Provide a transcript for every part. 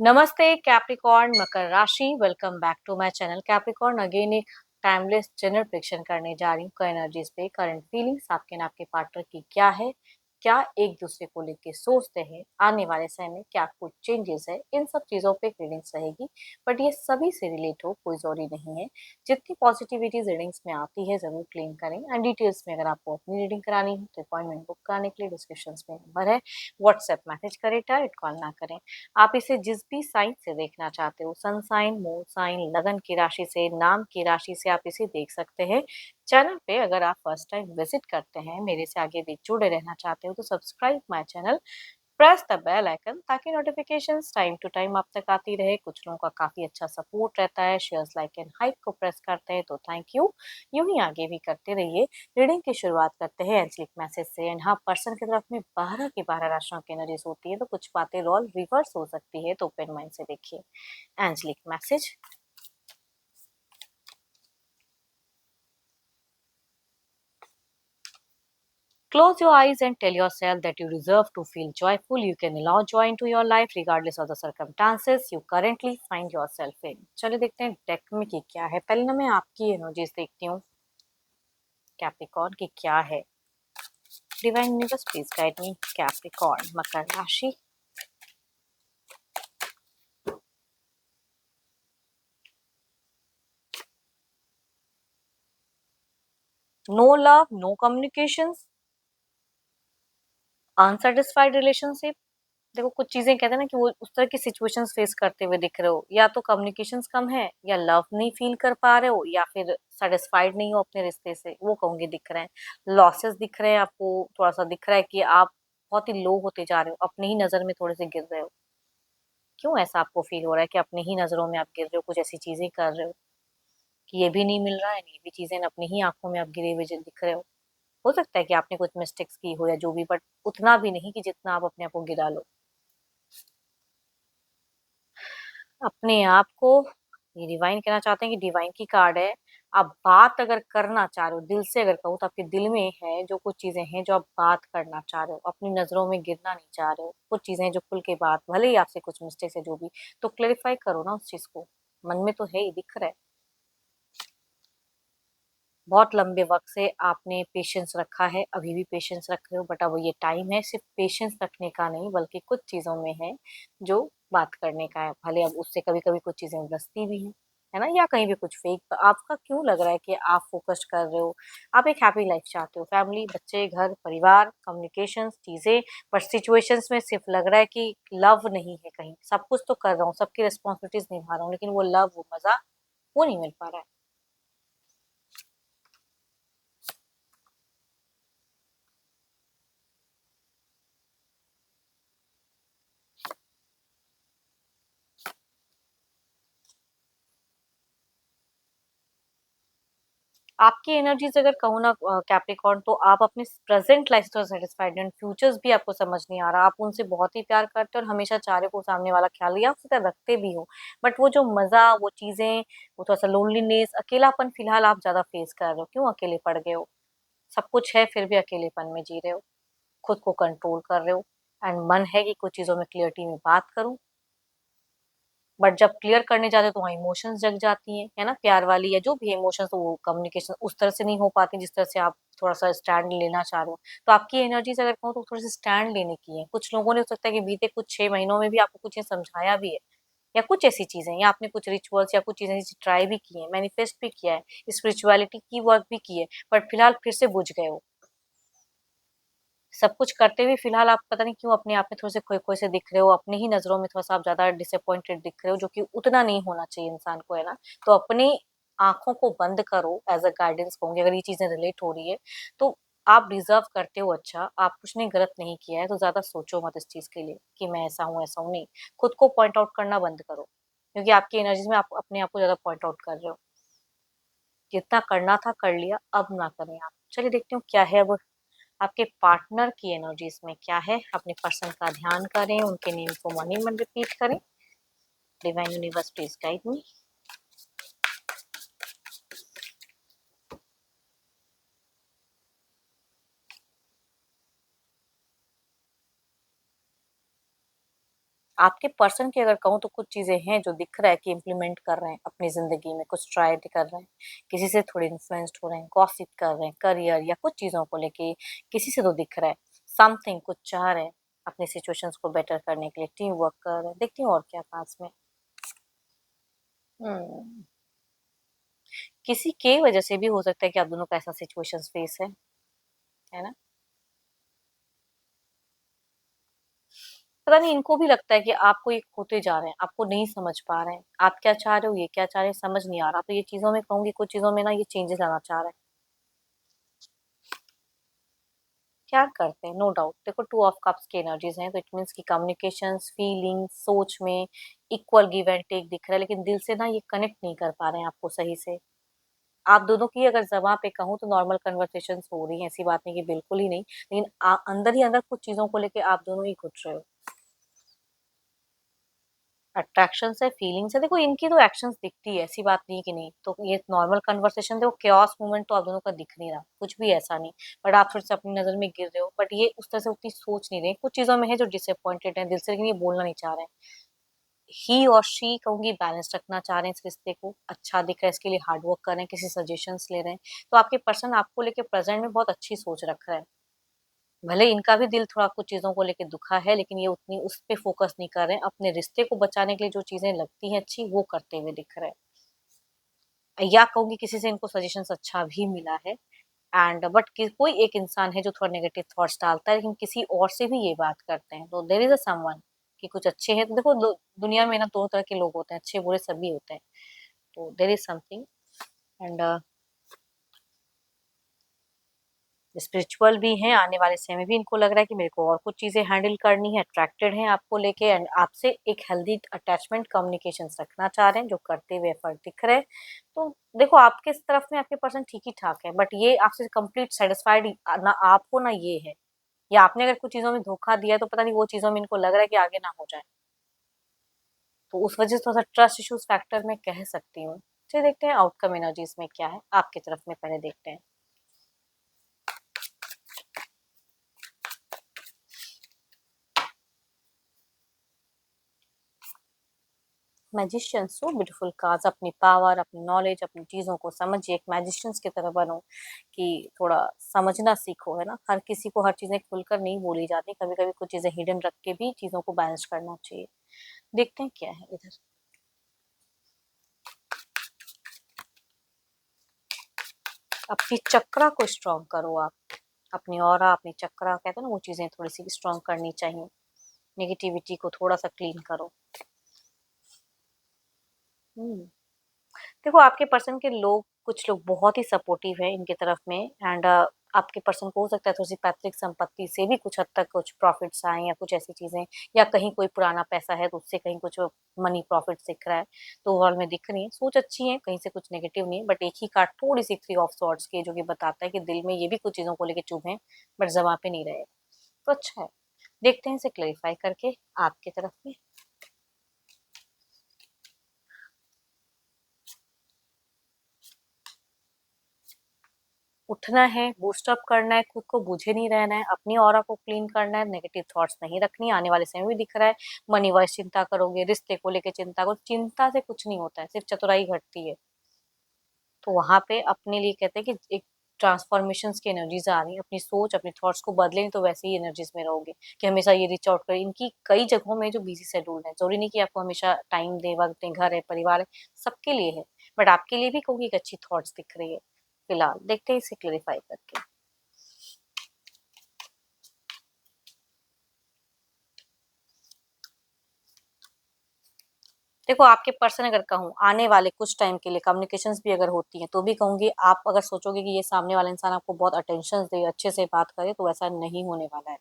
नमस्ते कैप्रिकॉर्न मकर राशि। Welcome back to my channel Capricorn. Again एक टाइमलेस जनरल प्रेडिक्शन करने जा रही हूँ एनर्जीज पे। करंट फीलिंग्स आपके आपके पार्टनर की क्या है, क्या एक दूसरे को लेके सोचते हैं, आने वाले समय में क्या कुछ चेंजेस है, इन सब चीजों पे रीडिंग्स रहेगी। बट ये सभी से रिलेट हो कोई जरूरी नहीं है। जितनी पॉजिटिविटी रीडिंग्स में आती है जरूर क्लेम करें। एंड डिटेल्स में अगर आपको अपनी रीडिंग करानी है तो अपॉइंटमेंट बुक कराने के लिए डिस्क्रिप्शन में नंबर है, व्हाट्सएप मैसेज करें, डायरेक्ट कॉल ना करें। आप इसे जिस भी साइन से देखना चाहते हो, सन साइन, मून साइन, लगन की राशि से, नाम की राशि से आप इसे देख सकते हैं। चैनल पे अगर आप फर्स्ट टाइम विजिट करते हैं, मेरे से आगे भी जुड़े रहना चाहते हो तो subscribe my channel, press the bell icon ताकि नोटिफिकेशंस टाइम टू टाइम आप तक आती रहे। कुछ लोगों का काफी अच्छा सपोर्ट रहता है, शेयर्स, लाइक एंड हाइप को प्रेस करते हैं, तो थैंक यू। यूं ही आगे भी करते रहिए। रीडिंग की शुरुआत करते हैं एंजलिक मैसेज से। एंड हाँ, पर्सन की तरफ में 12 की 12 राशियों की एनर्जीज होती है, तो कुछ बातें रोल रिवर्स हो सकती है, तो ओपन माइंड से देखिए angelic message. Close your eyes and tell yourself that you deserve to feel joyful. You can allow joy into your life regardless of the circumstances you currently find yourself in. चलिए देखते हैं deck में की क्या है। पहले ना मैं आपकी एनर्जीज देखती हूँ कैप्रिकॉर्न की क्या है। Divine universe please guide me. Capricorn मकर राशि। No love, no communications, unsatisfied relationship. देखो कुछ चीजें कहते हैं ना कि वो उस तरह की सिचुएशंस फेस करते हुए दिख रहे हो, या तो कम्युनिकेशंस कम है, या लव नहीं फील कर पा रहे हो, या फिर सेटिस्फाइड नहीं हो अपने रिश्ते से, वो कहूंगी दिख रहे हैं। लॉसेस दिख रहे हैं आपको, थोड़ा सा दिख रहा है कि आप बहुत ही लो होते जा रहे हो, अपनी ही नजर में थोड़े से गिर रहे हो। क्यों ऐसा आपको फील हो रहा है कि अपनी ही नजरों में आप गिर रहे हो, कुछ ऐसी चीजें कर रहे हो कि ये भी नहीं मिल रहा है, ये भी चीजें अपनी ही आंखों में आप गिरे हुए दिख रहे हो सकता है कि आपने कुछ मिस्टेक्स की हो या जो भी, बट उतना भी नहीं कि जितना आप अपने आप को गिरा लो। अपने आप को ये डिवाइन कहना चाहते हैं कि डिवाइन की कार्ड है। आप बात अगर करना चाह रहे हो, दिल से अगर कहूँ तो आपके दिल में है जो कुछ चीजें हैं जो आप बात करना चाह रहे हो, अपनी नजरों में गिरना नहीं चाह रहे हो, कुछ चीजें हैं जो खुल के बात, भले ही आपसे कुछ मिस्टेक है जो भी, तो क्लेरिफाई करो ना उस चीज को। मन में तो है ही, दिख रहा है। बहुत लंबे वक्त से आपने पेशेंस रखा है, अभी भी पेशेंस रख रहे हो, बट अब ये टाइम है सिर्फ पेशेंस रखने का नहीं, बल्कि कुछ चीजों में है जो बात करने का है। भले अब उससे कभी कभी कुछ चीजें उलझती भी हैं, है ना, या कहीं भी कुछ फेक। आपका क्यों लग रहा है कि आप फोकस कर रहे हो, आप एक हैप्पी लाइफ चाहते हो, फैमिली, बच्चे, घर परिवार, कम्युनिकेशन, चीजें, बट सिचुएशंस में सिर्फ लग रहा है कि लव नहीं है। कहीं सब कुछ तो कर रहा हूँ, सबकी रिस्पॉन्सिबिलिटीज निभा रहा हूँ, लेकिन वो लव, वो मजा, वो नहीं मिल पा रहा है। आपकी एनर्जीज अगर कहूँ ना कैप्रिकॉर्न, तो आप अपने प्रेजेंट लाइफ से सेटिस्फाइड हैं, फ्यूचर्स भी आपको समझ नहीं आ रहा। आप उनसे बहुत ही प्यार करते हो और हमेशा चाह रहे हो सामने वाला ख्याल, या उससे रखते भी हो, बट वो जो मजा, वो चीजें, वो थोड़ा सा लोनलीनेस, अकेलापन फिलहाल आप ज्यादा फेस कर रहे हो। क्यों अकेले पड़ गए हो? सब कुछ है फिर भी अकेलेपन में जी रहे हो, खुद को कंट्रोल कर रहे हो। एंड मन है कि कुछ चीजों में क्लियरिटी में बात करूं, बट जब क्लियर करने जाते हो तो वहाँ इमोशंस जग जाती हैं, है ना, प्यार वाली या जो भी इमोशंस, तो वो कम्युनिकेशन उस तरह से नहीं हो पाती जिस तरह से आप थोड़ा सा स्टैंड लेना चाह रहे हो। तो आपकी एनर्जीज अगर कहूँ तो थोड़ी सी स्टैंड लेने की है। कुछ लोगों ने हो सकता है कि बीते कुछ 6 महीनों में भी आपको कुछ समझाया भी है, या कुछ ऐसी चीजें, या आपने कुछ रिचुअल्स या कुछ चीजें ट्राई भी की है, मैनिफेस्ट भी किया है, स्पिरिचुअलिटी की वर्क भी की है, बट फिलहाल फिर से बुझ गए हो। सब कुछ करते हुए फिलहाल आप पता नहीं क्यों अपने आप में थोड़े से खोए खोए से दिख रहे हो, अपनी ही नजरों में थोड़ा सा आप ज्यादा डिसअपॉइंटेड दिख रहे हो, जो कि उतना नहीं होना चाहिए इंसान को, है ना। तो अपनी आंखों को बंद करो, एज अ गाइडेंस कहूंगी अगर ये चीजें रिलेट हो रही है तो। आप डिजर्व करते हो अच्छा, आप कुछ ने गलत नहीं किया है, तो ज्यादा सोचो मत इस चीज के लिए कि मैं ऐसा हूँ नहीं। खुद को पॉइंट आउट करना बंद करो, क्योंकि आपकी एनर्जीज में आप अपने आप को ज्यादा पॉइंट आउट कर रहे हो। जितना करना था कर लिया, अब ना करें आप। चलिए देखते हो क्या है अब आपके पार्टनर की एनर्जीज में क्या है। अपने पर्सन का ध्यान करें, उनके नेम को मॉर्निंग में रिपीट करें। डिवाइन यूनिवर्स प्लीज गाइड मी। आपके पर्सन की अगर कहूँ तो कुछ चीज़ें हैं जो दिख रहा है कि इम्प्लीमेंट कर रहे हैं अपनी ज़िंदगी में, कुछ ट्राई कर रहे हैं, किसी से थोड़े इन्फ्लुएंस्ड हो रहे हैं, गॉसिप कर रहे हैं, करियर या कुछ चीज़ों को लेके किसी से तो दिख रहा है, समथिंग कुछ चाह रहे हैं अपनी सिचुएशंस को बेटर करने के लिए, टीम वर्क कर रहे हैं। देखती हूँ और क्या पास में। हुँ, किसी के वजह से भी हो सकता है कि आप दोनों का ऐसा सिचुएशंस फेस है ना? पता नहीं इनको भी लगता है कि आपको ये खोते जा रहे हैं, आपको नहीं समझ पा रहे हैं। आप क्या चाह रहे हो, ये क्या चाह रहे हैं, समझ नहीं आ रहा। तो ये चीज़ों में कहूँगी कुछ चीज़ों में ना ये चेंजेज़ लाना चाह रहे हैं। क्या करते हैं, नो डाउट। देखो 2 ऑफ कप्स की एनर्जीज़ हैं, तो इट मीन्स कि कम्युनिकेशंस, फीलिंग्स, सोच में इक्वल गिव एंड टेक दिख रहा है, लेकिन दिल से ना ये कनेक्ट नहीं कर पा रहे हैं आपको सही से। आप दोनों की अगर ज़बाँ पे कहूँ तो नॉर्मल कन्वर्सेशंस हो रही हैं, ऐसी बात नहीं कि बिल्कुल ही नहीं। लेकिन अंदर ही अंदर कुछ चीज़ों को लेके आप दोनों ही घुट रहे हो। अट्रैक्शंस है, फीलिंग्स है, देखो इनकी तो एक्शंस दिखती है, ऐसी बात नहीं कि नहीं। तो ये नॉर्मल कन्वर्सेशन देखो chaos मोमेंट तो आप दोनों का दिख नहीं रहा, कुछ भी ऐसा नहीं। बट आप फिर से अपनी नज़र में गिर रहे हो, बट ये उस तरह से उतनी सोच नहीं रहे। कुछ चीज़ों में है जो डिसअपॉइंटेड है दिल से, लेकिन ये बोलना नहीं चाह रहे हैं। ही और शी कहूँगी बैलेंस रखना चाह रहे हैं इस रिश्ते को, अच्छा दिख रहा है इसके लिए हार्ड वर्क कर रहे हैं, किसी सजेशंस ले रहे हैं। तो आपके पर्सन आपको लेके प्रेज़ेंट में बहुत अच्छी सोच रख रहा है। भले इनका भी दिल थोड़ा कुछ चीज़ों को लेके दुखा है, लेकिन ये उतनी उस पे फ़ोकस नहीं कर रहे हैं। अपने रिश्ते को बचाने के लिए जो चीज़ें लगती हैं अच्छी, वो करते हुए दिख रहे हैं। या कहूँगी किसी से इनको सजेशंस अच्छा भी मिला है एंड बट कि कोई एक इंसान है जो थोड़ा नेगेटिव थॉट्स डालता है, लेकिन किसी और से भी ये बात करते हैं। तो देयर इज़ अ समवन कि कुछ अच्छे हैं। तो देखो दुनिया में ना 2 तरह के लोग होते हैं, अच्छे-बुरे सभी होते हैं। तो there is something and spiritual भी हैं, आने वाले समय में भी इनको लग रहा है कि मेरे को और कुछ चीज़ें हैंडल करनी है, अट्रैक्टेड हैं आपको लेके एंड आपसे एक हेल्दी अटैचमेंट कम्युनिकेशंस रखना चाह रहे हैं, जो करते हुए एफर्ट दिख रहे हैं। तो देखो आपके इस तरफ में आपके पर्सन ठीक ही ठाक है, बट ये आपसे कंप्लीट सैटिस्फाइड ना आप हो ना ये है। या आपने अगर कुछ चीज़ों में धोखा दिया है, तो पता नहीं वो चीज़ों में इनको लग रहा है कि आगे ना हो जाए। तो उस वजह से थोड़ा-सा ट्रस्ट इश्यूज़ फैक्टर मैं कह सकती हूँ। चलिए देखते हैं आउटकम एनर्जीज़ में क्या है, आपकी तरफ में पहले देखते हैं। मैजिशियन सो ब्यूटीफुल कार्ड्स, अपनी पावर, अपनी नॉलेज, अपनी चीज़ों को समझिए, एक मैजिशियंस की तरह बनो कि थोड़ा समझना सीखो, है ना? हर किसी को हर चीज़ें खुलकर नहीं बोली जाती, कभी-कभी कुछ चीज़ें हिडन रख के भी चीज़ों को बैलेंस करना चाहिए। देखते हैं क्या है इधर। अपनी चक्रा को स्ट्रॉन्ग करो आप, अपनी ऑरा, अपनी चक्रा कहते हैं ना वो चीज़ें थोड़ी-सी स्ट्रॉन्ग करनी चाहिए। नेगेटिविटी को थोड़ा-सा क्लीन करो। हुँ। देखो आपके पर्सन के लोग कुछ लोग बहुत ही सपोर्टिव हैं इनकी तरफ में एंड आपके पर्सन को हो सकता है थोड़ी-सी पैतृक संपत्ति से भी कुछ हद तक कुछ प्रॉफ़िट्स आएँ या कुछ ऐसी चीज़ें या कहीं कोई पुराना पैसा है तो उससे कहीं कुछ मनी प्रॉफ़िट दिख रहा है। तो ओवरऑल में दिख रही है, सोच अच्छी है, कहीं से कुछ नेगेटिव नहीं है बट एक ही कार्ड थोड़ी-सी 3 ऑफ सॉर्ड्स की है जो कि बताता है कि दिल में ये भी कुछ चीज़ों को लेके चुभ हैं बट ज़बाँ पे नहीं रहे। तो अच्छा है। देखते हैं इसे क्लैरिफ़ाई करके आपकी तरफ में। उठना है, बूस्ट अप करना है, खुद को बुझे नहीं रहना है, अपनी ऑरा को क्लीन करना है, नेगेटिव थॉट्स नहीं रखनी, आने वाले समय में भी दिख रहा है, मनी वाइज़ चिंता करोगे, रिश्ते को लेके चिंता करो, चिंता से कुछ नहीं होता है, सिर्फ चतुराई घटती है। तो वहाँ पे अपने लिए कहते हैं कि एक ट्रांसफॉर्मेशंस की एनर्जीज़ आ रही हैं, अपनी सोच, अपने थॉट्स को बदलें तो वैसे ही एनर्जीज़ में रहोगे, कि हमेशा ये रीच आउट करें। इनकी कई जगहों में जो बिज़ी शेड्यूल है, ज़रूरी नहीं कि आपको हमेशा टाइम दें, वक़्त दें, घर है, परिवार है, सबके लिए है। बट आपके लिए भी कहूँगी एक अच्छी थॉट्स दिख रही है, फिलहाल। देखते हैं इसे क्लैरिफ़ाई करके। देखो आपके पर्सन अगर कहूँ आने वाले कुछ टाइम के लिए कम्युनिकेशंस भी अगर होती हैं तो भी कहूँगी आप अगर सोचोगे कि ये सामने वाला इंसान आपको बहुत अटेंशन दे अच्छे से बात करे तो वैसा नहीं होने वाला है।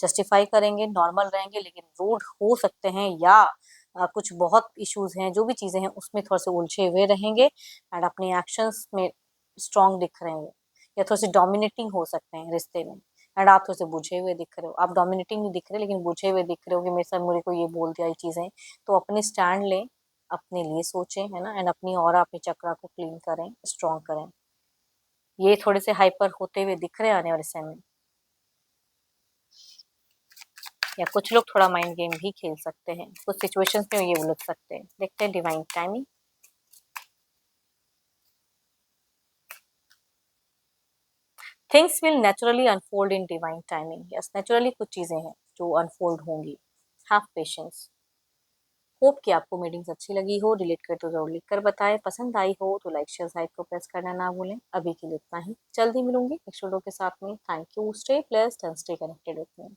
जस्टिफाई करेंगे, नॉर्मल रहेंगे लेकिन रूड हो सकते हैं या कुछ बहुत इश्यूज़ हैं, जो भी चीज़ें हैं उसमें थोड़े-से उलझे हुए रहेंगे एंड अपने एक्शंस में स्ट्रॉन्ग दिख रहे हैं या थोड़े-से डोमिनेटिंग हो सकते हैं रिश्ते में एंड आप थोड़े-से बुझे हुए दिख रहे हो। आप डोमिनेटिंग नहीं दिख रहे लेकिन बुझे हुए दिख रहे हो कि मेरे को ये बोल दिया ये चीज़ें। तो अपने स्टैंड लें, अपने लिए सोचें, है ना? एंड अपनी ऑरा, अपनी चक्रा को क्लीन करें, स्ट्रॉन्ग करें। ये थोड़े-से हाइपर होते हुए दिख रहे हैं आने वाले समय में। या कुछ लोग थोड़ा माइंड गेम भी खेल सकते हैं, कुछ सिचुएशंस में ये उलझ सकते हैं। देखते हैं divine timing. Things will naturally unfold in divine timing. Yes, naturally कुछ चीजें हैं जो अनफोल्ड होंगी। Have patience. होप कि आपको मीटिंग्स अच्छी लगी हो। रिलेट कर तो जरूर लिख कर बताएं। पसंद आई हो तो लाइक शेयर साइट को प्रेस करना ना भूलें। अभी के लिए इतना ही, जल्दी मिलूंगी नेक्स्ट वीडियो के साथ में। Thank you, stay blessed and stay connected with me.